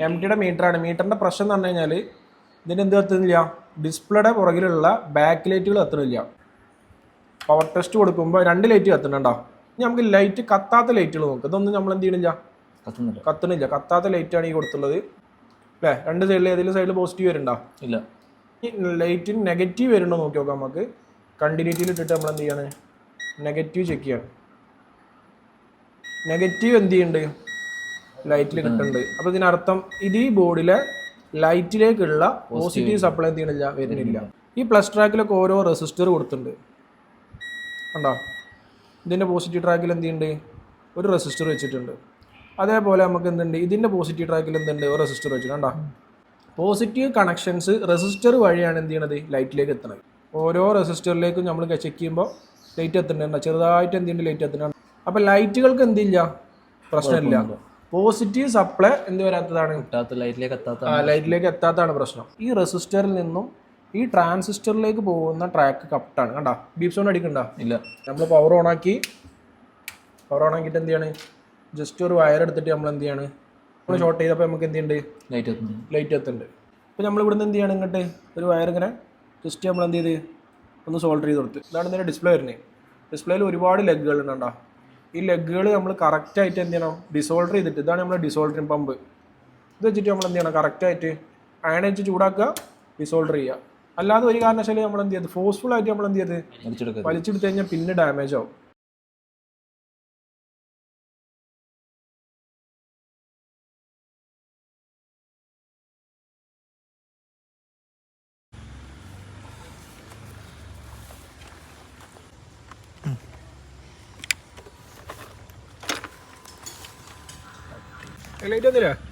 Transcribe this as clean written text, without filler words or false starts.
MT-യുടെ മീറ്ററാണ്. മീറ്ററിൻ്റെ പ്രശ്നം എന്ന് പറഞ്ഞു കഴിഞ്ഞാൽ ഇതിന് എന്ത് കത്തുന്നില്ല, ഡിസ്പ്ലേയുടെ പുറകിലുള്ള ബാക്ക് ലൈറ്റുകൾ കത്തുന്നില്ല. പവർ ടെസ്റ്റ് കൊടുക്കുമ്പോൾ 2 ലൈറ്റ് കത്തുന്നുണ്ടോ. ഇനി നമുക്ക് ലൈറ്റ് കത്താത്ത ലൈറ്റുകൾ നോക്കാം. ഇതൊന്നും നമ്മൾ എന്ത് ചെയ്യണില്ല, കത്തുന്നില്ല. കത്താത്ത ലൈറ്റാണ് ഈ കൊടുത്തുള്ളത് അല്ലേ. 2 സൈഡിൽ ഏതെങ്കിലും സൈഡിൽ പോസിറ്റീവ് വരുന്നുണ്ടോ? ഇല്ല. ഈ ലൈറ്റിന് നെഗറ്റീവ് വരുന്നുണ്ടോ നോക്കി നോക്കാം. നമുക്ക് കണ്ടിന്യൂറ്റിയിൽ ഇട്ടിട്ട് നമ്മൾ എന്ത് ചെയ്യാണ്, നെഗറ്റീവ് ചെക്ക് ചെയ്യണം. നെഗറ്റീവ് എന്ത് ചെയ്യുന്നുണ്ട്, ലൈറ്റിൽ കിട്ടുന്നുണ്ട്. അപ്പോൾ ഇതിനർത്ഥം ഇത് ഈ ബോർഡിലെ ലൈറ്റിലേക്കുള്ള പോസിറ്റീവ് സപ്ലൈ എന്ത് ചെയ്യണില്ല, വരുന്നില്ല. ഈ പ്ലസ് ട്രാക്കിലൊക്കെ ഓരോ റെസിസ്റ്റർ കൊടുത്തിട്ടുണ്ട് കണ്ടോ. ഇതിൻ്റെ പോസിറ്റീവ് ട്രാക്കിൽ എന്ത് ചെയ്യുന്നുണ്ട്, ഒരു റെസിസ്റ്റർ വെച്ചിട്ടുണ്ട്. അതേപോലെ നമുക്ക് എന്തുണ്ട്, ഇതിൻ്റെ പോസിറ്റീവ് ട്രാക്കിൽ എന്തുണ്ട്, ഒരു റെസിസ്റ്റർ വെച്ചിട്ടുണ്ട് കണ്ടോ. പോസിറ്റീവ് കണക്ഷൻസ് റെസിസ്റ്റർ വഴിയാണ് എന്ത് ചെയ്യണത്, ലൈറ്റിലേക്ക് എത്തുന്നത്. ഓരോ റെസിസ്റ്ററിലേക്കും നമ്മൾ ചെക്ക് ചെയ്യുമ്പോൾ ലൈറ്റ് എത്തുന്നുണ്ട്, ചെറുതായിട്ട് എന്ത് ചെയ്യുന്നുണ്ട്, ലൈറ്റ് എത്തുന്നുണ്ട്. അപ്പോൾ ലൈറ്റുകൾക്ക് എന്തില്ല, പ്രശ്നമില്ല. പോസിറ്റീവ് സപ്ലൈ എന്ത് വരാത്തതാണ്, ലൈറ്റിലേക്ക് എത്താത്തതാണ് പ്രശ്നം. ഈ റെസിസ്റ്ററിൽ നിന്നും ഈ ട്രാൻസിസ്റ്ററിലേക്ക് പോകുന്ന ട്രാക്ക് കപ്റ്റാണ് കണ്ടോ. ബീപ് സൗണ്ട് അടിക്കണ്ട ഇല്ല. നമ്മൾ പവർ ഓണാക്കിയിട്ട് എന്ത് ചെയ്യാണ്, ജസ്റ്റ് ഒരു വയർ എടുത്തിട്ട് നമ്മൾ എന്ത് ചെയ്യാണ്, നമ്മൾ ഷോർട്ട് ചെയ്തപ്പോൾ നമുക്ക് എന്ത് ചെയ്യുന്നുണ്ട്, ലൈറ്റ് എത്തുന്നുണ്ട്. അപ്പോൾ നമ്മൾ ഇവിടുന്ന് എന്ത് ചെയ്യണം, ഇങ്ങോട്ട് ഒരു വയർ ഇങ്ങനെ ജസ്റ്റ് നമ്മൾ എന്ത് ചെയ്ത് ഒന്ന് സോൾഡർ ചെയ്ത് കൊടുത്ത്. ഇതാണ് ഇതിൻ്റെ ഡിസ്പ്ലേ വരുന്നത്. ഡിസ്പ്ലേയിൽ ഒരുപാട് ലെഗുകൾ ഉണ്ടോ. ഈ ലെഗുകൾ നമ്മൾ കറക്റ്റായിട്ട് എന്ത് ചെയ്യണം, ഡിസോൾഡർ ചെയ്തിട്ട്, ഇതാണ് നമ്മുടെ ഡിസോൾഡറിങ് പമ്പ്. ഇത് വെച്ചിട്ട് നമ്മൾ എന്ത് ചെയ്യണം, കറക്റ്റായിട്ട് അയൺ വെച്ച് ചൂടാക്കുക, ഡിസോൾഡർ ചെയ്യുക. അല്ലാതെ ഒരു കാരണവശാലും നമ്മൾ എന്ത് ചെയ്ത് ഫോഴ്സ്ഫുൾ ആയിട്ട് നമ്മൾ എന്ത് ചെയ്ത് വലിച്ചെടുത്ത് കഴിഞ്ഞാൽ പിന്നെ ഡാമേജ് ആവും. ലൈറ്റ് ഒന്നുമില്ല.